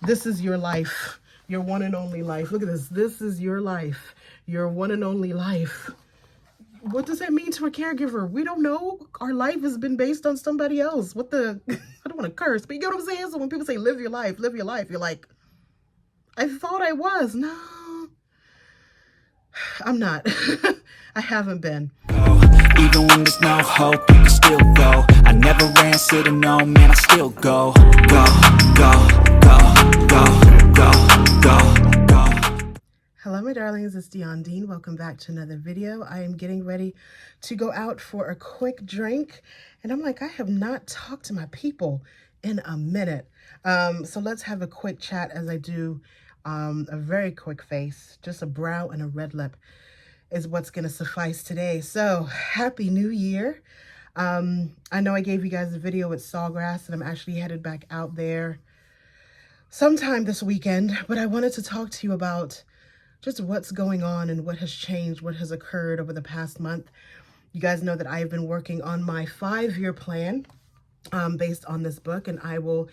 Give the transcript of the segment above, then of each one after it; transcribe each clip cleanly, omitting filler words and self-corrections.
This is your life, your one and only life. Look at this. This is your life, your one and only life. What does that mean to a caregiver? We don't know. Our life has been based on somebody else. What the, I don't want to curse, but you get what I'm saying? So when people say live your life, you're like, I thought I was. No, I'm not. I haven't been. Even when there's no hope, you can still go. I never ran, should've known, man, I still go. Go, go, go, go, go, go, go. Hello, my darlings, it's Dion Dean. Welcome back to another video. I am getting ready to go out for a quick drink. And I'm like, I have not talked to my people in a minute. So let's have a quick chat as I do a very quick face. Just a brow and a red lip is what's going to suffice today. So happy new year. I know I gave you guys a video with Sawgrass and I'm actually headed back out there sometime this weekend, but I wanted to talk to you about just what's going on and what has changed, what has occurred over the past month. You guys know that I've been working on my 5-year plan based on this book, and I will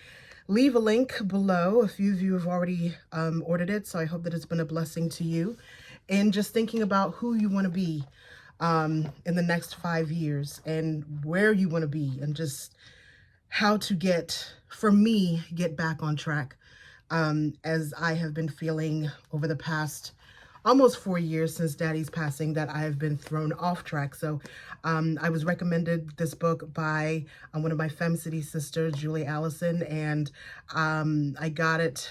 leave a link below. A few of you have already ordered it, so I hope that it's been a blessing to you. And just thinking about who you want to be in the next 5 years and where you want to be and just how to get back on track as I have been feeling over the past almost 4 years since Daddy's passing that I have been thrown off track. So I was recommended this book by one of my Fem City sisters, Julie Allyson, and I got it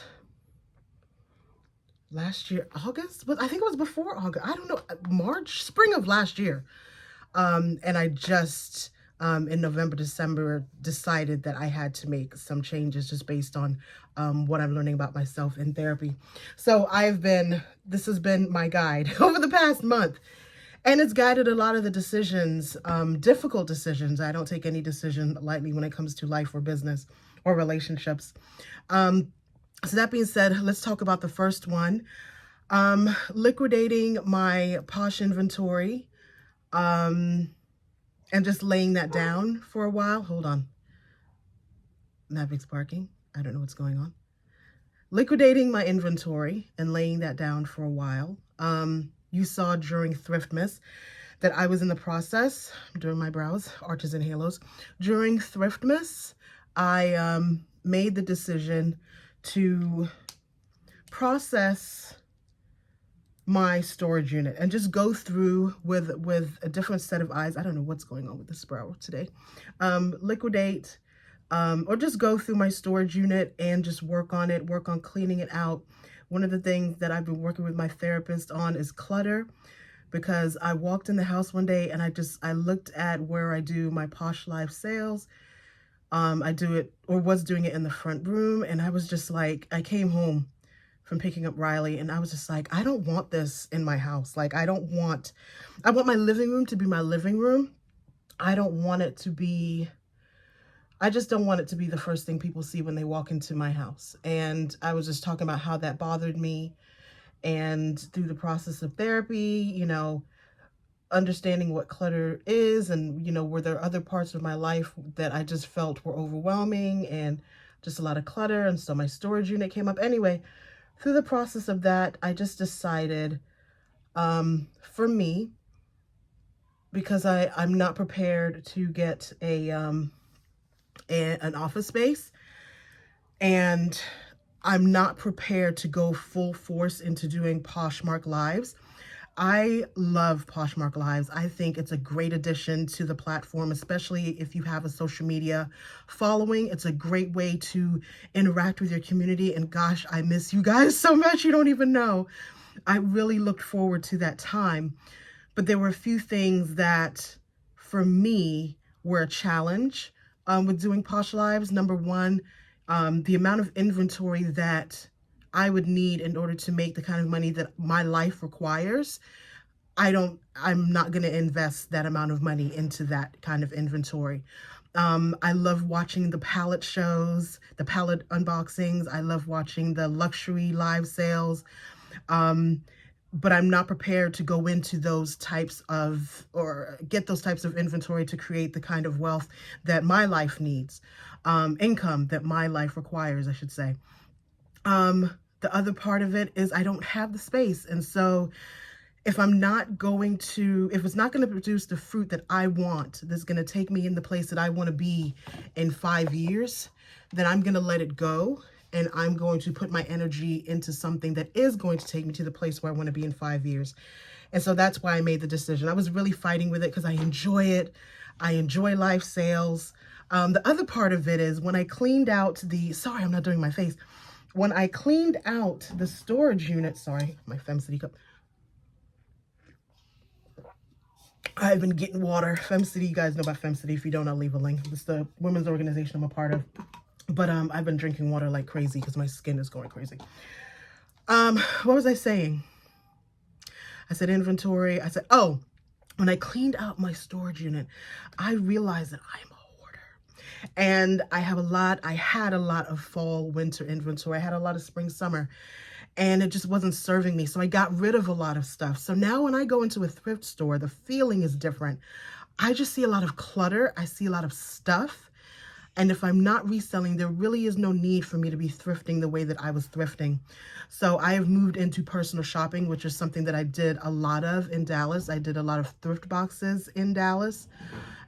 last year, August, but I think it was before August. I don't know, March, spring of last year. And I just in November, December, decided that I had to make some changes just based on what I'm learning about myself in therapy. So this has been my guide over the past month, and it's guided a lot of the decisions, difficult decisions. I don't take any decision lightly when it comes to life or business or relationships. So that being said, let's talk about the first one. Liquidating my Posh inventory. And just laying that down for a while. Hold on. Maverick's barking. I don't know what's going on. Liquidating my inventory and laying that down for a while. You saw during Thriftmas that I was in the process, during my brows, arches and halos. During Thriftmas, I made the decision to process my storage unit and just go through with a different set of eyes. I don't know what's going on with this brow today. Liquidate or just go through my storage unit and just work on cleaning it out. One of the things that I've been working with my therapist on is clutter, because I walked in the house one day and I looked at where I do my Posh Live sales. I do it, or was doing it, in the front room, and I was just like, I came home from picking up Riley and I was just like, I don't want this in my house. Like, I want my living room to be my living room. I just don't want it to be the first thing people see when they walk into my house. And I was just talking about how that bothered me, and through the process of therapy, you know, understanding what clutter is, and, you know, were there other parts of my life that I just felt were overwhelming and just a lot of clutter. And so my storage unit came up. Anyway, through the process of that, I just decided, for me, because I'm not prepared to get an office space, and I'm not prepared to go full force into doing Poshmark Lives. I love Poshmark Lives. I think it's a great addition to the platform, especially if you have a social media following. It's a great way to interact with your community. And gosh, I miss you guys so much. You don't even know. I really looked forward to that time. But there were a few things that, for me, were a challenge with doing Posh Lives. Number one, the amount of inventory that I would need in order to make the kind of money that my life requires. I'm not going to invest that amount of money into that kind of inventory. I love watching the palette shows, the palette unboxings. I love watching the luxury live sales. But I'm not prepared to go into those types of, or get those types of inventory to create the kind of wealth that my life needs, income that my life requires, I should say. The other part of it is I don't have the space. And so if it's not going to produce the fruit that I want, that's going to take me in the place that I want to be in 5 years, then I'm going to let it go. And I'm going to put my energy into something that is going to take me to the place where I want to be in 5 years. And so that's why I made the decision. I was really fighting with it because I enjoy it. I enjoy life sales. The other part of it is when I cleaned out sorry, I'm not doing my face. When I cleaned out the storage unit, sorry, my FemCity cup. I've been getting water. FemCity, you guys know about FemCity. If you don't, I'll leave a link. It's the women's organization I'm a part of. But I've been drinking water like crazy because my skin is going crazy. What was I saying? I said inventory. I said, oh, when I cleaned out my storage unit, I realized that I'm a hoarder. And I had a lot of fall, winter inventory. I had a lot of spring, summer. And it just wasn't serving me. So I got rid of a lot of stuff. So now when I go into a thrift store, the feeling is different. I just see a lot of clutter. I see a lot of stuff. And if I'm not reselling, there really is no need for me to be thrifting the way that I was thrifting. So I have moved into personal shopping, which is something that I did a lot of in Dallas. I did a lot of thrift boxes in Dallas.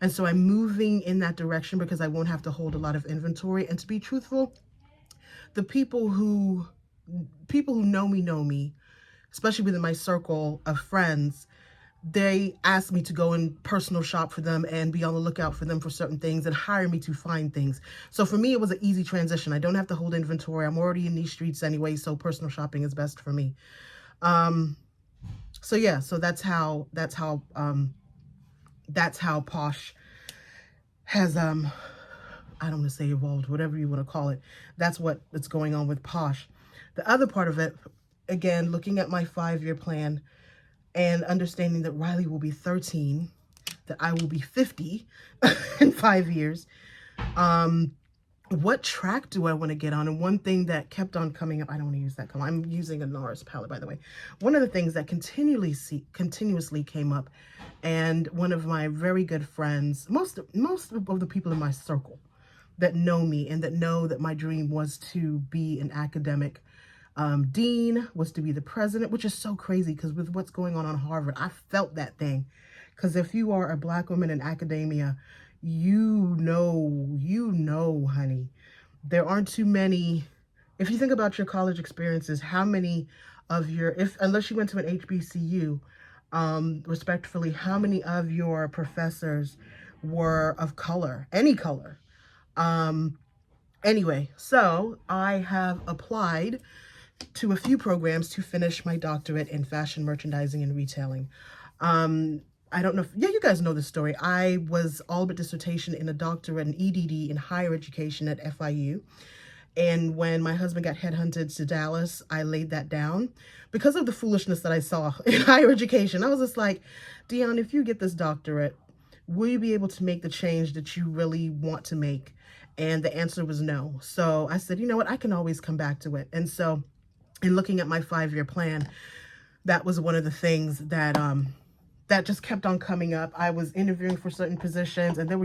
And so I'm moving in that direction because I won't have to hold a lot of inventory. And to be truthful, the people who know me, especially within my circle of friends, they ask me to go and personal shop for them and be on the lookout for them for certain things and hire me to find things. So for me, it was an easy transition. I don't have to hold inventory. I'm already in these streets anyway, so personal shopping is best for me. So yeah, so that's how Posh has I don't want to say evolved, whatever you want to call it. That's what's going on with Posh. The other part of it, again, looking at my 5-year plan and understanding that Riley will be 13, that I will be 50 in 5 years. What track do I want to get on? And one thing that kept on coming up, I don't want to use that color. I'm using a NARS palette, by the way. One of the things that continuously came up, and one of my very good friends, most of the people in my circle that know me and that know that my dream was to be an academic dean, was to be the president, which is so crazy because with what's going on Harvard, I felt that thing. Because if you are a Black woman in academia, you know, honey, there aren't too many. If you think about your college experiences, how many of unless you went to an HBCU, respectfully, how many of your professors were of color, any color? Anyway, so I have applied to a few programs to finish my doctorate in fashion merchandising and retailing. I don't know you guys know the story. I was all but dissertation in a doctorate in EDD in higher education at FIU. And when my husband got headhunted to Dallas, I laid that down because of the foolishness that I saw in higher education. I was just like, Dion, if you get this doctorate, will you be able to make the change that you really want to make? And the answer was no. So I said, you know what, I can always come back to it. And so in looking at my 5-year plan, that was one of the things that that just kept on coming up. I was interviewing for certain positions, and there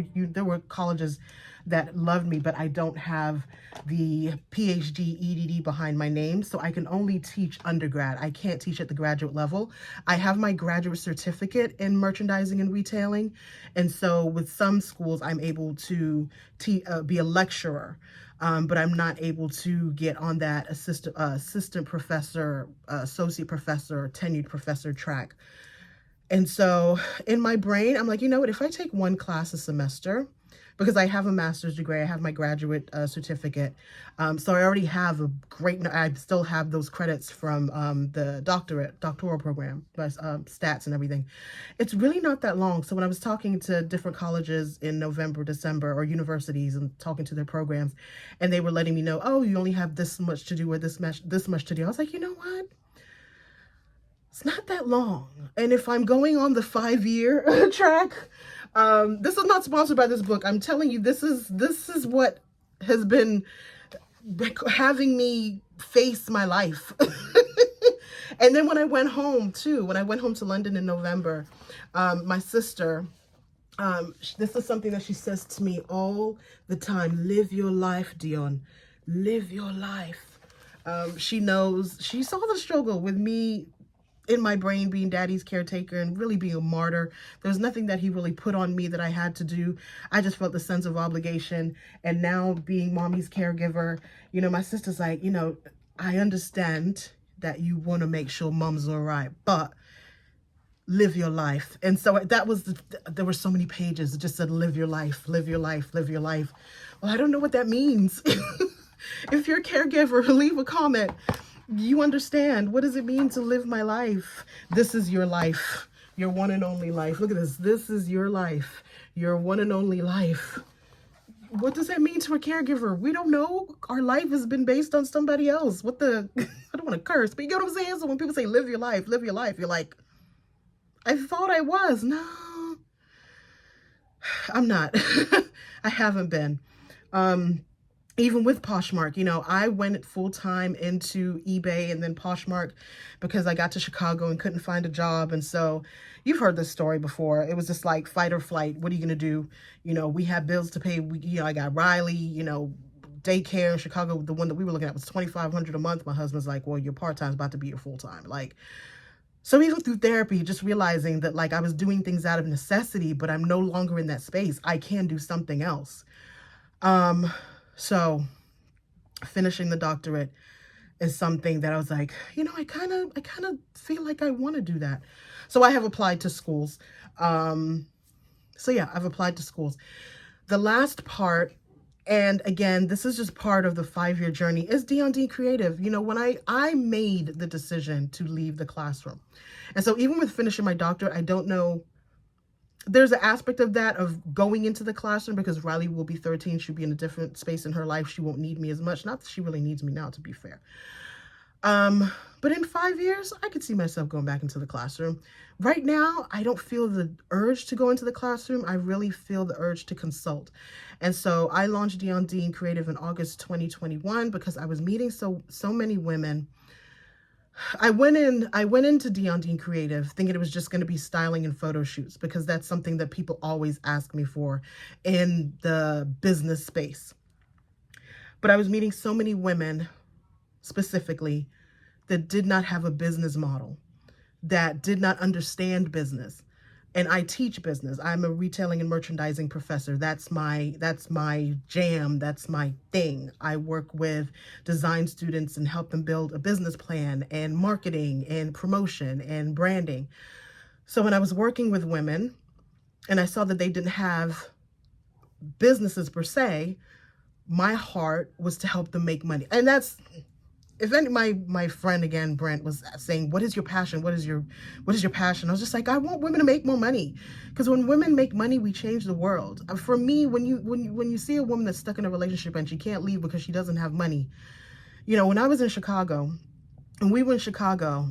were colleges that loved me, but I don't have the PhD EDD behind my name, so I can only teach undergrad. I can't teach at the graduate level. I have my graduate certificate in merchandising and retailing, and so with some schools, I'm able to be a lecturer. But I'm not able to get on that assistant professor, associate professor, tenured professor track. And so in my brain, I'm like, you know what, if I take one class a semester, because I have a master's degree, I have my graduate certificate. So I already have I still have those credits from the doctoral program, stats and everything. It's really not that long. So when I was talking to different colleges in November, December, or universities and talking to their programs, and they were letting me know, oh, you only have this much to do or this much to do. I was like, you know what? It's not that long. And if I'm going on the 5-year track, this is not sponsored by this book. I'm telling you, this is what has been having me face my life. And then when I went home to London in November, my sister, this is something that she says to me all the time: live your life, Dion, live your life. She knows, she saw the struggle with me in my brain being daddy's caretaker and really being a martyr. There's nothing that he really put on me that I had to do. I just felt the sense of obligation. And now being mommy's caregiver, you know, my sister's like, you know, I understand that you want to make sure mom's all right, but live your life. And so that was, there were so many pages that just said, live your life, live your life, live your life. Well, I don't know what that means. If you're a caregiver, leave a comment. You understand. What does it mean to live my life? This is your life. Your one and only life. Look at this. This is your life. Your one and only life. What does that mean to a caregiver? We don't know. Our life has been based on somebody else. What the, I don't want to curse, but you get what I'm saying? So when people say live your life, you're like, I thought I was. No, I'm not. I haven't been. Even with Poshmark, you know, I went full time into eBay and then Poshmark because I got to Chicago and couldn't find a job. And so you've heard this story before. It was just like fight or flight. What are you going to do? You know, we had bills to pay. You know, I got Riley, you know, daycare in Chicago. The one that we were looking at was $2,500 a month. My husband's like, well, your part-time is about to be your full-time. Like, so even through therapy, just realizing that like I was doing things out of necessity, but I'm no longer in that space. I can do something else. So finishing the doctorate is something that I was like, you know, I kind of feel like I want to do that. So I have applied to schools. So yeah, I've applied to schools. The last part, and again, this is just part of the 5-year journey, is D&D Creative. You know, when I made the decision to leave the classroom. And so even with finishing my doctorate, I don't know, there's an aspect of that of going into the classroom because Riley will be 13. She'll be in a different space in her life. She won't need me as much. Not that she really needs me now, to be fair. But in 5 years, I could see myself going back into the classroom. Right now, I don't feel the urge to go into the classroom. I really feel the urge to consult. And so I launched D&D Creative in August 2021 because I was meeting so many women. I went into D&D Creative thinking it was just going to be styling and photo shoots because that's something that people always ask me for in the business space. But I was meeting so many women specifically that did not have a business model, that did not understand business. And I teach business. I'm a retailing and merchandising professor. That's my jam. That's my thing. I work with design students and help them build a business plan and marketing and promotion and branding. So when I was working with women and I saw that they didn't have businesses per se, my heart was to help them make money. And that's, if any, my friend again, Brent, was saying, what is your passion? What is your passion? I was just like, I want women to make more money. Because when women make money, we change the world. For me, when you see a woman that's stuck in a relationship and she can't leave because she doesn't have money, you know, when I was in Chicago and we were in Chicago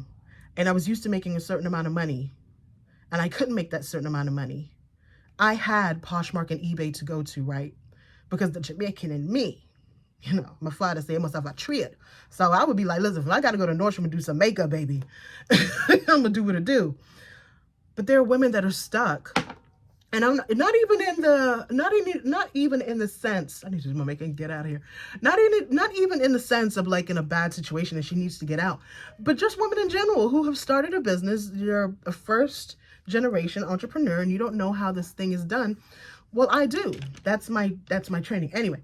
and I was used to making a certain amount of money and I couldn't make that certain amount of money, I had Poshmark and eBay to go to, right? Because the Jamaican in me, you know, my father said, I must have a treat. So I would be like, listen, if I got to go to Nordstrom and do some makeup, baby, I'm going to do what I do. But there are women that are stuck. And I'm not even in the sense, I need to do my makeup and get out of here. Not even in the sense of like in a bad situation and she needs to get out. But just women in general who have started a business. You're a first generation entrepreneur and you don't know how this thing is done. Well, I do. That's my training. Anyway.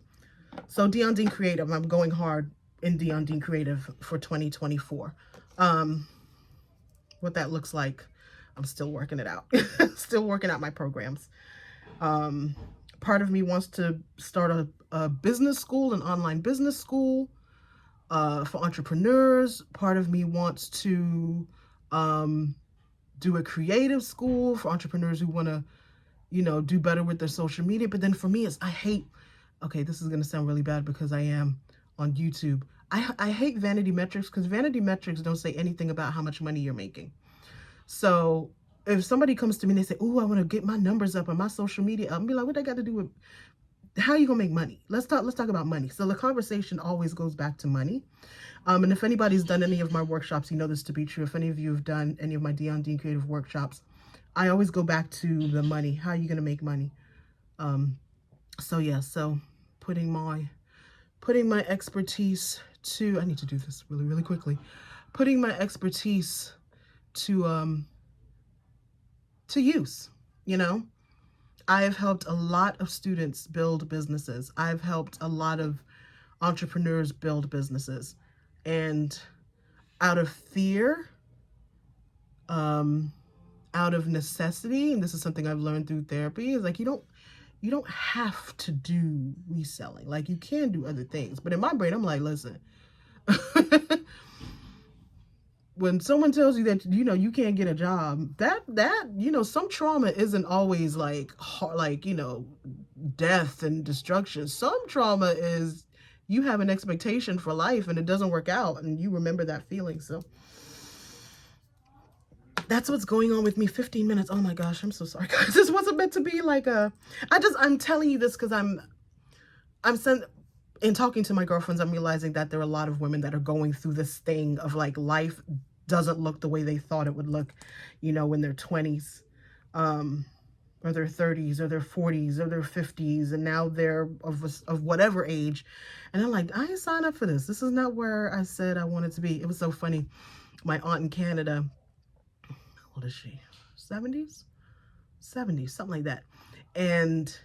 So D&D Creative, I'm going hard in D&D Creative for 2024. What that looks like, I'm still working it out. Still working out my programs. Part of me wants to start a business school, an online business school for entrepreneurs. Part of me wants to do a creative school for entrepreneurs who want to, you know, do better with their social media. But then for me, okay, this is going to sound really bad because I am on YouTube. I hate vanity metrics because vanity metrics don't say anything about how much money you're making. So if somebody comes to me and they say, oh, I want to get my numbers up on my social media, I'll be like, what I got to do with, how are you going to make money? Let's talk about money. So the conversation always goes back to money. And if anybody's done any of my workshops, you know this to be true. If any of you have done any of my D&D Creative workshops, I always go back to the money. How are you going to make money? So yeah, so putting my putting my expertise to, I need to do this really, really quickly. Putting my expertise to use, you know? I have helped a lot of students build businesses. I've helped a lot of entrepreneurs build businesses. And out of fear, out of necessity, and this is something I've learned through therapy, is like you don't have to do reselling. Like you can do other things. But in my brain, I'm like, listen, when someone tells you that, you know, you can't get a job, that, you know, some trauma isn't always like, you know, death and destruction. Some trauma is you have an expectation for life and it doesn't work out and you remember that feeling. So that's what's going on with me. 15 minutes. Oh my gosh, I'm so sorry, guys. This wasn't meant to be like I'm telling you this because in talking to my girlfriends, I'm realizing that there are a lot of women that are going through this thing of like life doesn't look the way they thought it would look, you know, in their 20s, or their 30s, or their 40s, or their 50s, and now they're of whatever age. And I'm like, I ain't signed up for this. This is not where I said I wanted to be. It was so funny. My aunt in Canada, what is she? 70s, something like that. And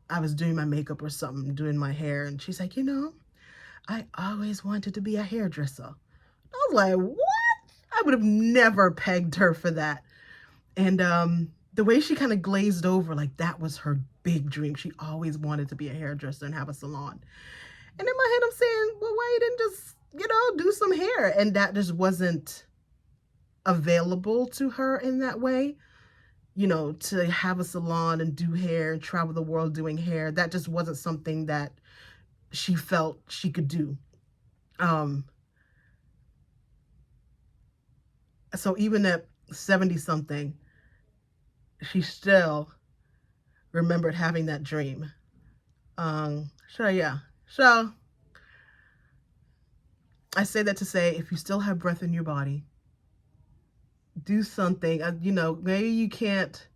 I was doing my makeup or something, doing my hair, and she's like, you know, I always wanted to be a hairdresser. I was like, what? I would have never pegged her for that. And the way she kind of glazed over, like that was her big dream. She always wanted to be a hairdresser and have a salon. And in my head, I'm saying, well, why you didn't just, you know, do some hair? And that just wasn't available to her in that way. You know, to have a salon and do hair and travel the world doing hair, that just wasn't something that she felt she could do. So even at 70 something, she still remembered having that dream. So I say that to say, if you still have breath in your body, do something. You know, maybe you can't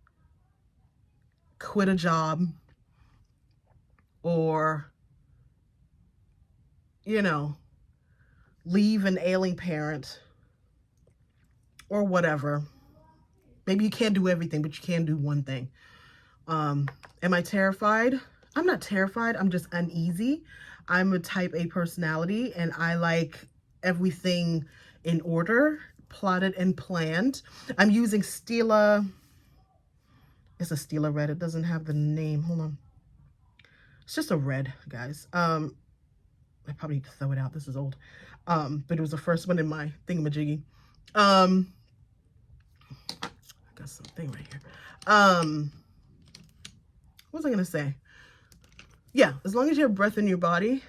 quit a job or, you know, leave an ailing parent or whatever. Maybe you can't do everything, but you can do one thing. Am I terrified? I'm not terrified. I'm just uneasy. I'm a type A personality and I like everything in order, plotted and planned. I'm using Stila. It's a Stila red. It doesn't have the name. Hold on. It's just a red, guys. I probably need to throw it out. This is old. But it was the first one in my thingamajiggy. I got something right here. What was I gonna say? Yeah, as long as you have breath in your body,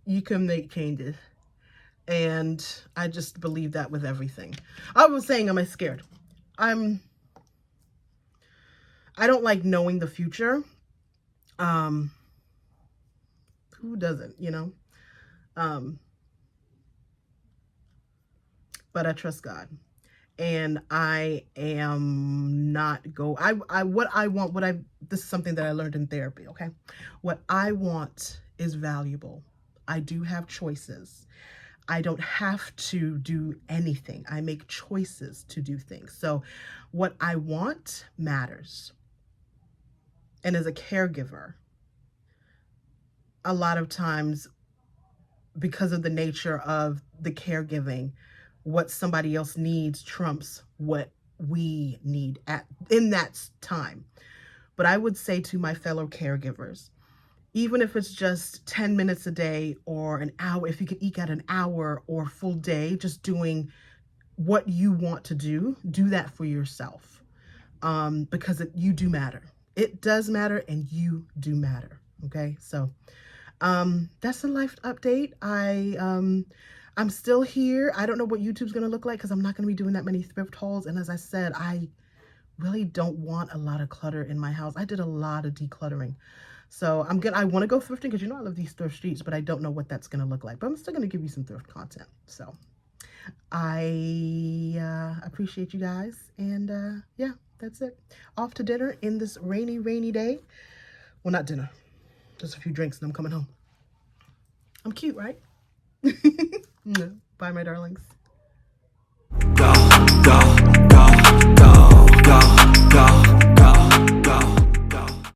you can make changes. And I just believe that with everything. I was saying, am I scared? I don't like knowing the future. Who doesn't, you know? But I trust God. And I am not this is something that I learned in therapy, okay? What I want is valuable. I do have choices. I don't have to do anything. I make choices to do things. So what I want matters. And as a caregiver, a lot of times, because of the nature of the caregiving, what somebody else needs trumps what we need in that time. But I would say to my fellow caregivers, even if it's just 10 minutes a day or an hour, if you can eke out an hour or full day, just doing what you want to do that for yourself. Because you do matter. It does matter and you do matter. Okay. So, that's a life update. I'm still here. I don't know what YouTube's going to look like because I'm not going to be doing that many thrift hauls. And as I said, I really don't want a lot of clutter in my house. I did a lot of decluttering. So I want to go thrifting because, you know, I love these thrift streets, but I don't know what that's going to look like. But I'm still going to give you some thrift content. So I appreciate you guys. And yeah, that's it. Off to dinner in this rainy, rainy day. Well, not dinner. Just a few drinks and I'm coming home. I'm cute, right? No. Bye, my darlings. Go, go.